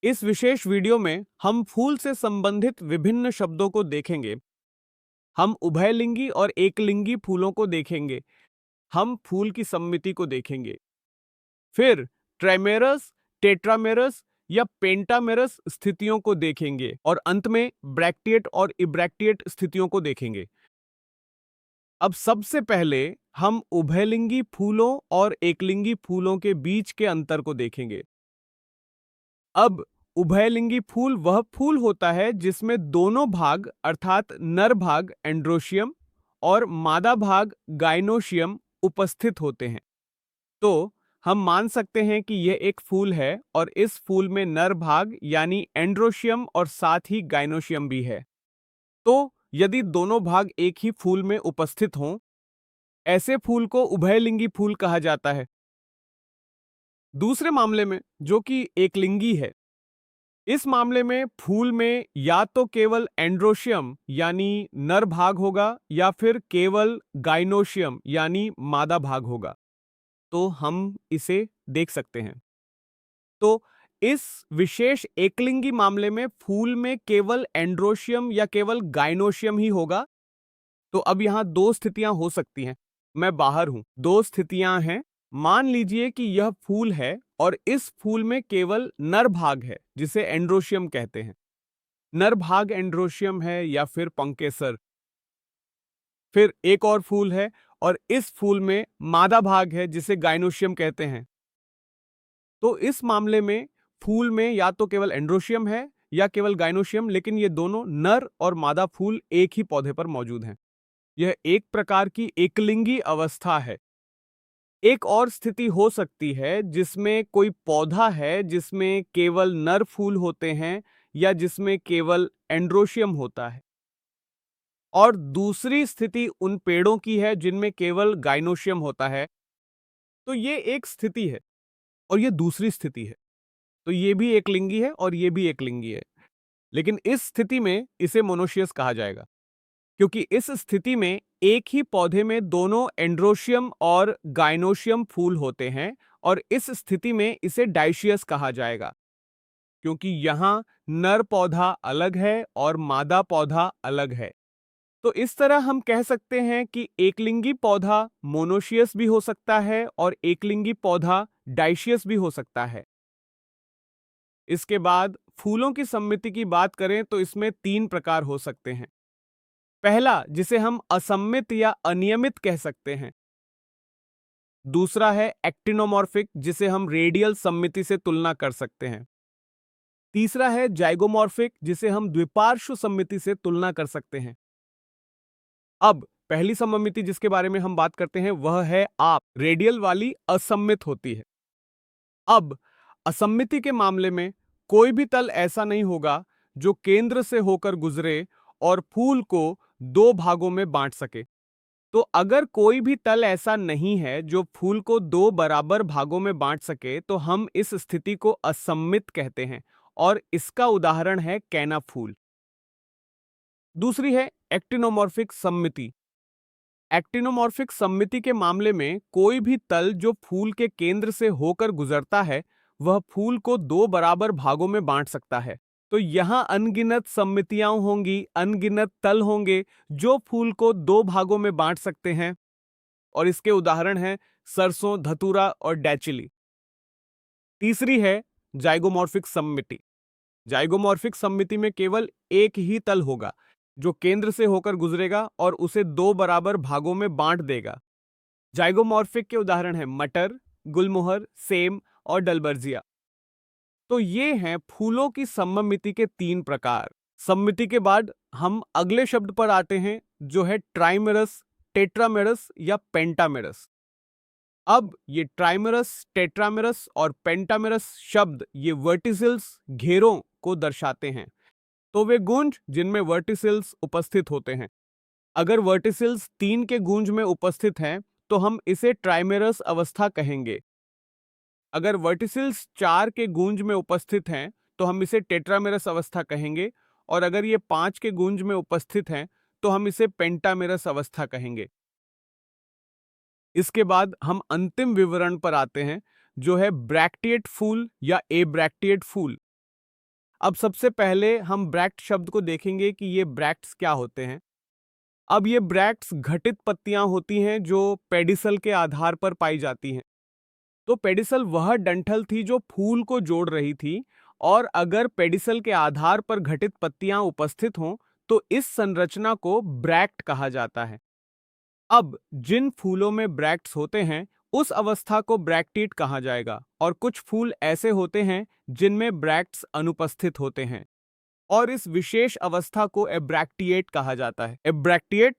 इस विशेष वीडियो में हम फूल से संबंधित विभिन्न शब्दों को देखेंगे। हम उभयलिंगी और एकलिंगी फूलों को देखेंगे। हम फूल की सममिति को देखेंगे। फिर ट्राइमेरस, टेट्रामेरस या पेंटामेरस स्थितियों को देखेंगे और अंत में ब्रैक्टिएट और इब्रैक्टिएट स्थितियों को देखेंगे। अब सबसे पहले हम उभयलिंगी फूलों और एकलिंगी फूलों के बीच के अंतर को देखेंगे। अब उभयलिंगी फूल वह फूल होता है जिसमें दोनों भाग अर्थात नर भाग एंड्रोशियम और मादा भाग गाइनोशियम उपस्थित होते हैं। तो हम मान सकते हैं कि यह एक फूल है और इस फूल में नर भाग यानी एंड्रोशियम और साथ ही गाइनोशियम भी है। तो यदि दोनों भाग एक ही फूल में उपस्थित हों, ऐसे फूल को उभयलिंगी फूल कहा जाता है। दूसरे मामले में, जो कि एकलिंगी है, इस मामले में फूल में या तो केवल एंड्रोशियम यानी नर भाग होगा या फिर केवल गाइनोशियम यानी मादा भाग होगा। तो हम इसे देख सकते हैं। तो इस विशेष एकलिंगी मामले में फूल में केवल एंड्रोशियम या केवल गाइनोशियम ही होगा। तो अब यहां दो स्थितियां हो सकती हैं। मैं बाहर हूं, दो स्थितियां हैं। मान लीजिए कि यह फूल है और इस फूल में केवल नर भाग है जिसे एंड्रोशियम कहते हैं। नर भाग एंड्रोशियम है या फिर पंकेसर। फिर एक और फूल है और इस फूल में मादा भाग है जिसे गाइनोशियम कहते हैं। तो इस मामले में फूल में या तो केवल एंड्रोशियम है या केवल गाइनोशियम, लेकिन ये दोनों नर और मादा फूल एक ही पौधे पर मौजूद हैं। यह एक प्रकार की एकलिंगी अवस्था है। एक और स्थिति हो सकती है जिसमें कोई पौधा है जिसमें केवल नर फूल होते हैं या जिसमें केवल एंड्रोशियम होता है, और दूसरी स्थिति उन पेड़ों की है जिनमें केवल गाइनोशियम होता है। तो ये एक स्थिति है और ये दूसरी स्थिति है। तो ये भी एकलिंगी है और ये भी एकलिंगी है, लेकिन इस स्थिति में इसे मोनोशियस कहा जाएगा, क्योंकि इस स्थिति में एक ही पौधे में दोनों एंड्रोशियम और गाइनोशियम फूल होते हैं, और इस स्थिति में इसे डाइशियस कहा जाएगा, क्योंकि यहां नर पौधा अलग है और मादा पौधा अलग है। तो इस तरह हम कह सकते हैं कि एकलिंगी पौधा मोनोशियस भी हो सकता है और एकलिंगी पौधा डाइशियस भी हो सकता है। इसके बाद फूलों की सममिति की बात करें तो इसमें तीन प्रकार हो सकते हैं। पहला, जिसे हम असम्मित या अनियमित कह सकते हैं। दूसरा है एक्टिनोमॉर्फिक, जिसे हम रेडियल सममिति से तुलना कर सकते हैं। तीसरा है जाइगोमॉर्फिक, जिसे हम द्विपार्श्व सममिति से तुलना कर सकते हैं। अब पहली सममिति जिसके बारे में हम बात करते हैं वह है आप, रेडियल वाली असम्मित होती है। अब असम्मिति के मामले में कोई भी तल ऐसा नहीं होगा जो केंद्र से होकर गुजरे और फूल को दो भागों में बांट सके। तो अगर कोई भी तल ऐसा नहीं है जो फूल को दो बराबर भागों में बांट सके, तो हम इस स्थिति को असम्मित कहते हैं, और इसका उदाहरण है कैना फूल। दूसरी है एक्टिनोमॉर्फिक सममिति। एक्टिनोमॉर्फिक सममिति के मामले में कोई भी तल जो फूल के केंद्र से होकर गुजरता है वह फूल को दो बराबर भागों में बांट सकता है। तो यहां अनगिनत सममितियां होंगी, अनगिनत तल होंगे जो फूल को दो भागों में बांट सकते हैं, और इसके उदाहरण हैं सरसों, धतूरा और डैचिली। तीसरी है जाइगोमॉर्फिक सममिति। जाइगोमॉर्फिक सममिति में केवल एक ही तल होगा जो केंद्र से होकर गुजरेगा और उसे दो बराबर भागों में बांट देगा। जाइगोमॉर्फिक के उदाहरण हैं मटर, गुलमोहर, सेम और डलबर्जिया। तो ये हैं फूलों की सममिति के तीन प्रकार। सममिति के बाद हम अगले शब्द पर आते हैं जो है ट्राइमेरस, टेट्रामेरस या पेंटामेरस। अब ये ट्राइमेरस, टेट्रामेरस और पेंटामेरस शब्द ये वर्टिसिल्स, घेरों को दर्शाते हैं। तो वे गूंज जिनमें वर्टिसिल्स उपस्थित होते हैं। अगर वर्टिसिल्स 3 के गूंज में उपस्थित हैं तो हम इसे ट्राइमेरस अवस्था कहेंगे। अगर वर्टिसिल्स 4 के गूंज में उपस्थित हैं तो हम इसे टेट्रामेरस अवस्था कहेंगे, और अगर ये 5 के गूंज में उपस्थित हैं तो हम इसे पेंटामेरस अवस्था कहेंगे। इसके बाद हम अंतिम विवरण पर आते हैं जो है ब्रैक्टिएट फूल या एब्रैक्टिएट फूल। अब सबसे पहले हम ब्रैक्ट शब्द को देखेंगे कि ये ब्रैक्ट्स क्या होते हैं। अब ये ब्रैक्ट्स घटित पत्तियां होती हैं जो पेडिसल के आधार पर पाई जाती हैं। तो पेडिसल वह डंठल थी जो फूल को जोड़ रही थी, और अगर पेडिसल के आधार पर घटित पत्तियां उपस्थित हों तो इस संरचना को ब्रैक्ट कहा जाता है। अब जिन फूलों में ब्रैक्ट्स होते हैं उस अवस्था को ब्रैक्टीट कहा जाएगा, और कुछ फूल ऐसे होते हैं जिनमें ब्रैक्ट्स अनुपस्थित होते हैं और इस विशेष अवस्था को एब्रैक्टिएट कहा जाता है। एब्रैक्टिएट